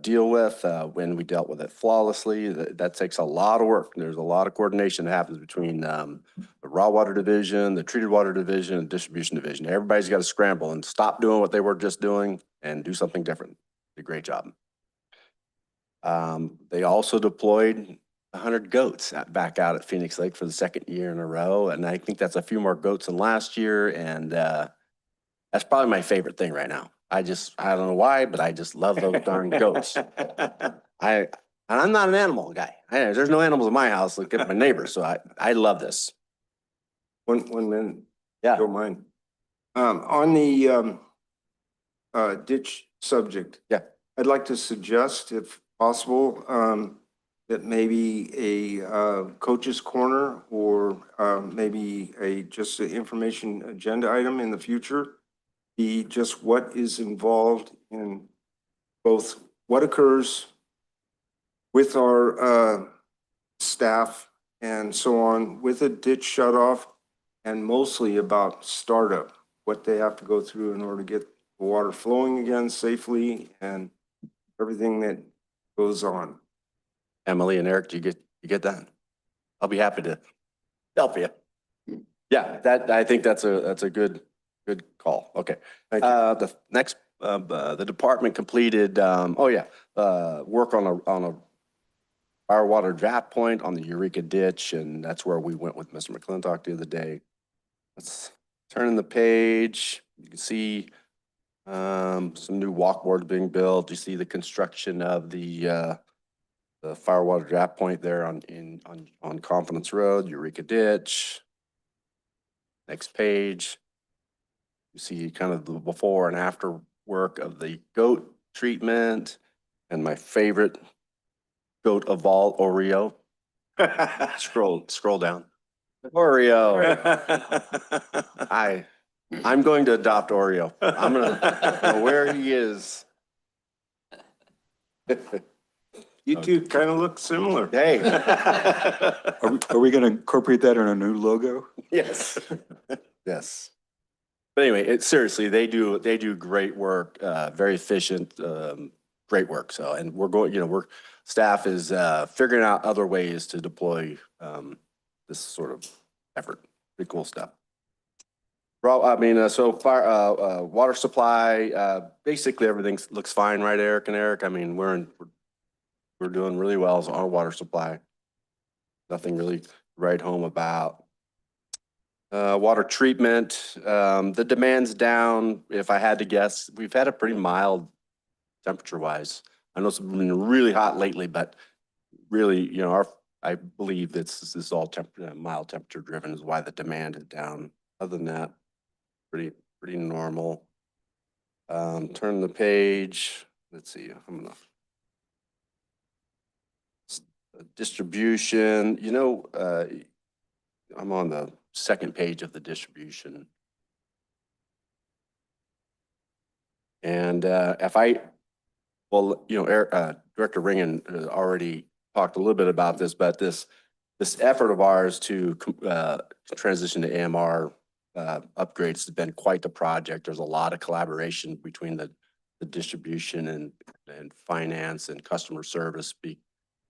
C: deal with. When we dealt with it flawlessly, that takes a lot of work. There's a lot of coordination that happens between the raw water division, the treated water division, and distribution division. Everybody's got to scramble and stop doing what they were just doing and do something different. Did a great job. They also deployed 100 goats back out at Phoenix Lake for the second year in a row. And I think that's a few more goats than last year. And that's probably my favorite thing right now. I don't know why, but I just love those darn goats. And I'm not an animal guy. There's no animals in my house. Look at my neighbors. So I love this.
A: One minute.
C: Yeah.
A: Don't mind. On the ditch subject.
C: Yeah.
A: I'd like to suggest, if possible, that maybe a coach's corner or maybe just an information agenda item in the future be just what is involved in both what occurs with our staff and so on with a ditch shut off, and mostly about startup, what they have to go through in order to get the water flowing again safely and everything that goes on.
C: Emily and Eric, do you get that? I'll be happy to help you. Yeah, I think that's a good call. Okay.
A: Thank you.
C: The next, the department completed, work on a fire water draft point on the Eureka ditch, and that's where we went with Mr. McClintock the other day. Let's turn the page. You can see some new walkboards being built. You see the construction of the fire water draft point there on Confidence Road, Eureka ditch. Next page. You see kind of the before and after work of the goat treatment, and my favorite goat of all, Oreo. Scroll down. Oreo. I'm going to adopt Oreo. I'm gonna know where he is.
A: You two kind of look similar.
C: Hey.
F: Are we going to incorporate that in our new logo?
C: Yes. Yes. But anyway, seriously, they do great work, very efficient, great work. So, and we're going, staff is figuring out other ways to deploy this sort of effort. Pretty cool stuff. So fire, water supply, basically everything looks fine, right, Eric and Eric? I mean, we're doing really well as our water supply. Nothing really to write home about. Water treatment, the demand's down. If I had to guess, we've had a pretty mild temperature wise. I know it's been really hot lately, but really, I believe this is all mild temperature driven is why the demand is down. Other than that, pretty normal. Turn the page. Let's see, I'm gonna. Distribution, I'm on the second page of the distribution. And Director Ringen already talked a little bit about this, but this effort of ours to transition to AMR upgrades has been quite the project. There's a lot of collaboration between the distribution and finance and customer service.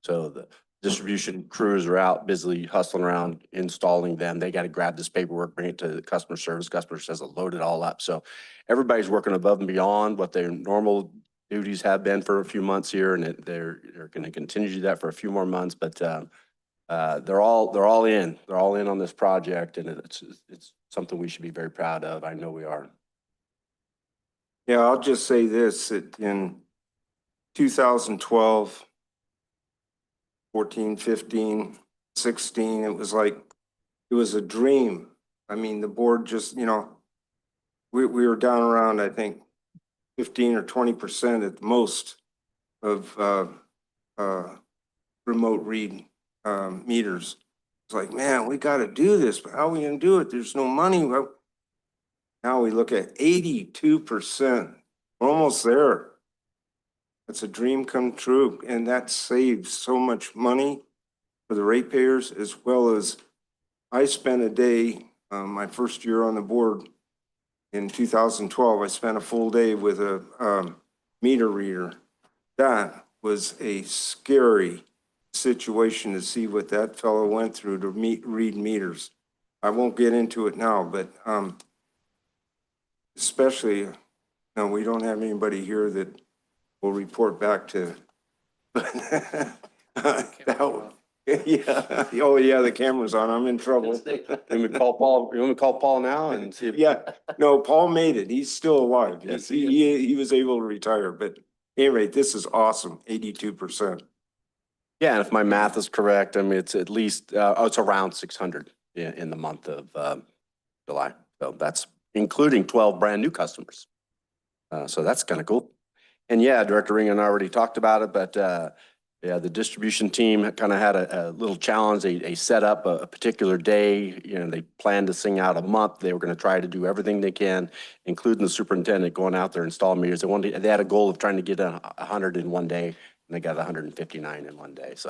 C: So the distribution crews are out busily hustling around installing them. They got to grab this paperwork, bring it to the customer service. Customer says load it all up. So everybody's working above and beyond what their normal duties have been for a few months here, and they're going to continue to do that for a few more months. But they're all in. They're all in on this project, and it's something we should be very proud of. I know we are.
A: Yeah, I'll just say this, that in 2012, 14, 15, 16, it was like, it was a dream. I mean, the board just, we were down around, I think, 15 or 20% at the most of remote read meters. It's like, man, we got to do this, but how are we going to do it? There's no money. Well, now we look at 82%. We're almost there. It's a dream come true, and that saves so much money for the ratepayers, as well as I spent a day, my first year on the board in 2012, I spent a full day with a meter reader. That was a scary situation to see what that fellow went through to read meters. I won't get into it now, but especially, no, we don't have anybody here that will report back to. Yeah. Oh, yeah, the camera's on. I'm in trouble.
C: You want me to call Paul now and see if?
A: Yeah, no, Paul made it. He's still alive.
C: Yes,
A: He was able to retire, but anyway, this is awesome, 82%.
C: Yeah, and if my math is correct, I mean, it's at least, it's around 600 in the month of July. So that's including 12 brand new customers. So that's kind of cool. And yeah, Director Ringen already talked about it, but yeah, the distribution team kind of had a little challenge. They set up a particular day. They planned to sing out a month. They were going to try to do everything they can, including the superintendent going out there and installing meters. They had a goal of trying to get 100 in one day, and they got 159 in one day. So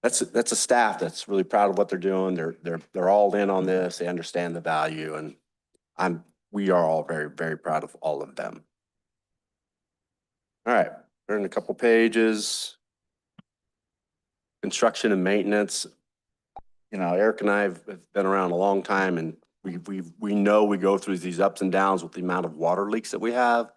C: that's a staff that's really proud of what they're doing. They're all in on this. They understand the value, and we are all very, very proud of all of them. All right, turn a couple pages. Construction and maintenance. Eric and I have been around a long time, and we know we go through these ups and downs with the amount of water leaks that we have.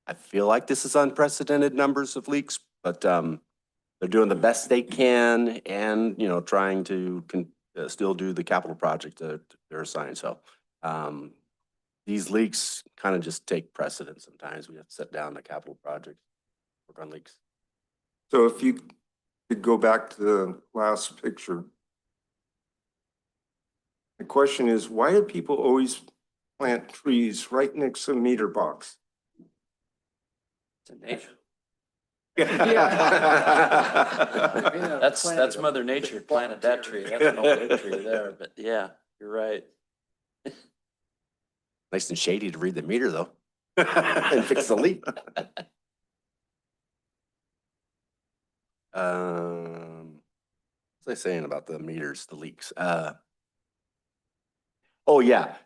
C: I feel like this is unprecedented numbers of leaks, but they're doing the best they can, and trying to still do the capital project that they're assigned. So these leaks kind of just take precedence. Sometimes we have to set down the capital project, work on leaks.
A: So if you could go back to the last picture. The question is, why do people always plant trees right next to the meter box?
D: It's a nature.
A: Yeah.
D: That's Mother Nature planted that tree. That's an old tree there, but yeah, you're right.
C: Nice and shady to read the meter though, and fix the leak. What's I saying about the meters, the leaks? Oh yeah,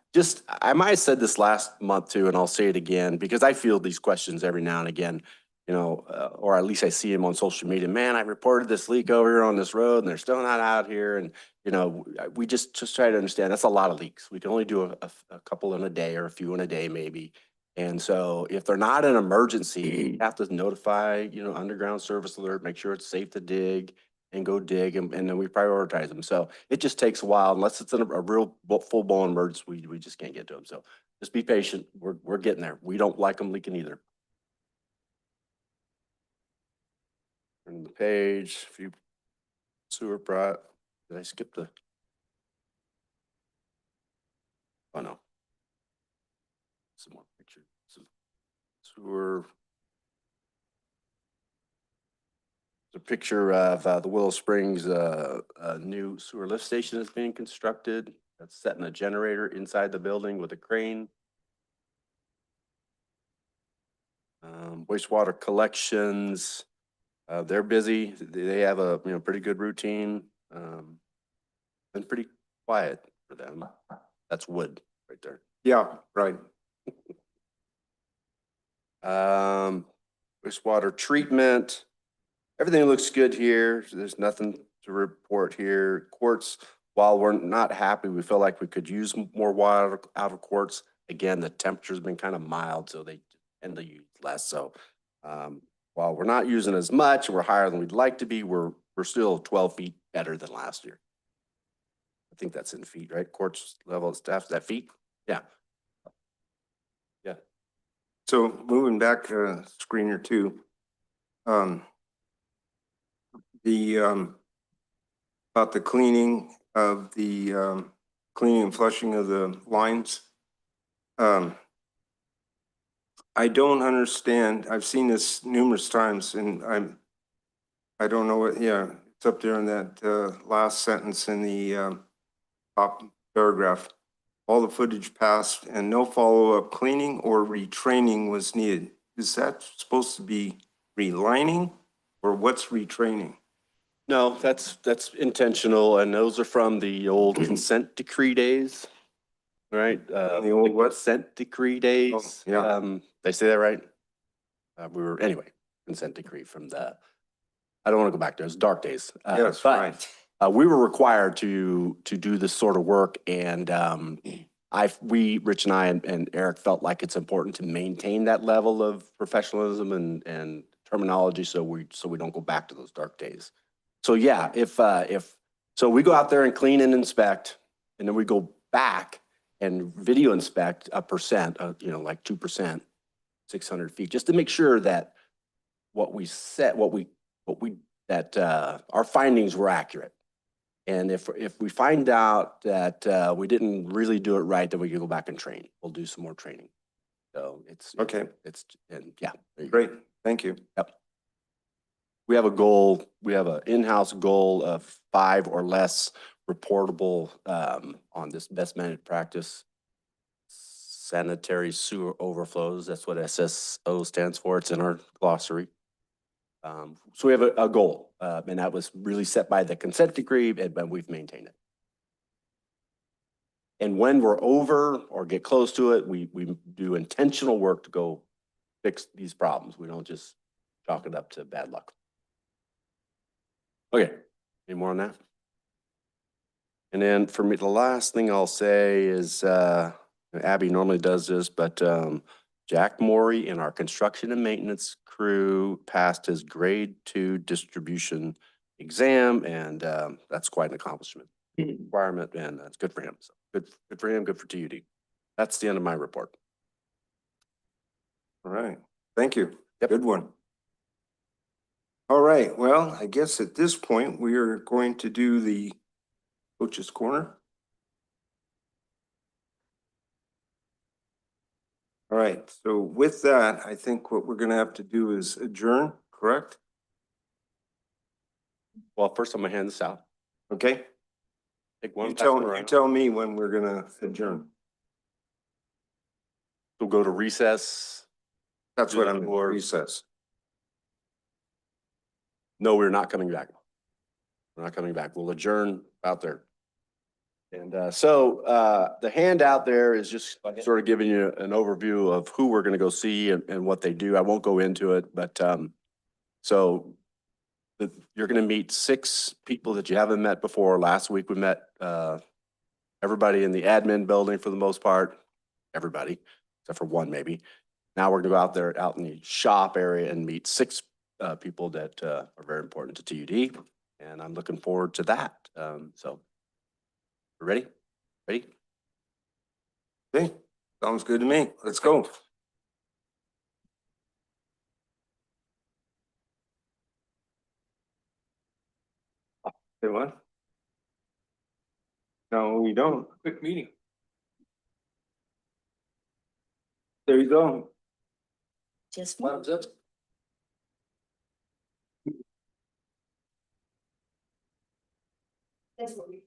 C: I might have said this last month too, and I'll say it again because I field these questions every now and again. Or at least I see them on social media. Man, I reported this leak over here on this road, and they're still not out here. And we just try to understand that's a lot of leaks. We can only do a couple in a day or a few in a day maybe. And so if they're not an emergency, you have to notify, underground service alert, make sure it's safe to dig and go dig, and then we prioritize them. So it just takes a while, unless it's a real full-blown emergency, we just can't get to them. So just be patient. We're getting there. We don't like them leaking either. Turn the page, a few sewer did I skip the? Oh no. Some more pictures. sewer. The picture of the Willow Springs new sewer lift station is being constructed. That's setting a generator inside the building with a crane. Wastewater collections, they're busy. They have a pretty good routine. Been pretty quiet for them. That's wood right there.
A: Yeah, right.
C: Wastewater treatment. Everything looks good here. There's nothing to report here. Quartz, while we're not happy, we feel like we could use more water out of quartz. Again, the temperature's been kind of mild, so they tend to use less. So while we're not using as much, we're higher than we'd like to be, we're still 12 feet better than last year. I think that's in feet, right? Quartz level staff, is that feet? Yeah. Yeah.
A: So moving back to screener two, about the cleaning of the cleaning and flushing of the lines. I don't understand. I've seen this numerous times, and I don't know what. Yeah, it's up there in that last sentence in the top paragraph. All the footage passed, and no follow-up cleaning or retraining was needed. Is that supposed to be relining, or what's retraining?
C: No, that's intentional, and those are from the old consent decree days, right?
A: The old what?
C: Consent decree days.
A: Oh, yeah.
C: Did I say that right? Anyway, consent decree from I don't want to go back there. It's dark days.
A: Yes,
C: but,
A: right.
C: we were required to do this sort of work, and Rich and I and Eric felt like it's important to maintain that level of professionalism and terminology, so we don't go back to those dark days. So yeah, so we go out there and clean and inspect, and then we go back and video inspect a percent, like 2%, 600 feet, just to make sure that our findings were accurate. And if we find out that we didn't really do it right, then we can go back and train. We'll do some more training. So
A: Okay.
C: Yeah.
A: Great, thank you.
C: Yep. We have a goal. We have an in-house goal of 5 or less reportable on this best managed practice. Sanitary sewer overflows. That's what SSO stands for. It's in our glossary. So we have a goal, and that was really set by the consent decree, but we've maintained it. And when we're over or get close to it, we do intentional work to go fix these problems. We don't just chalk it up to bad luck. Okay, any more on that? And then for me, the last thing I'll say is, Abby normally does this, but Jack Morey in our construction and maintenance crew passed his grade 2 distribution exam, and that's quite an accomplishment. Requirement, and that's good for him. So good for him, good for TUD. That's the end of my report.
A: All right, thank you.
C: Yep.
A: Good one. All right, well, I guess at this point, we are going to do the coach's corner. All right, so with that, I think what we're gonna have to do is adjourn, correct?
C: Well, first I'm gonna hand this out.
A: Okay,
C: Take one.
A: you
C: pass it
A: tell
C: around.
A: me when we're gonna adjourn.
C: We'll go to recess.
A: That's what I'm,
C: Or-
A: recess.
C: No, we're not coming back. We're not coming back. We'll adjourn out there. And so the handout there is just sort of giving you an overview of who we're gonna go see and what they do. I won't go into it, but so you're gonna meet 6 people that you haven't met before. Last week we met everybody in the admin building for the most part, everybody, except for one maybe. Now we're gonna go out there, out in the shop area and meet 6 people that are very important to TUD. And I'm looking forward to that. So, ready? Ready?
A: Okay, sounds good to me. Let's go. Say what? No, we don't. Quick meeting. There you go.
E: Just.
G: Thumbs up.
E: That's what we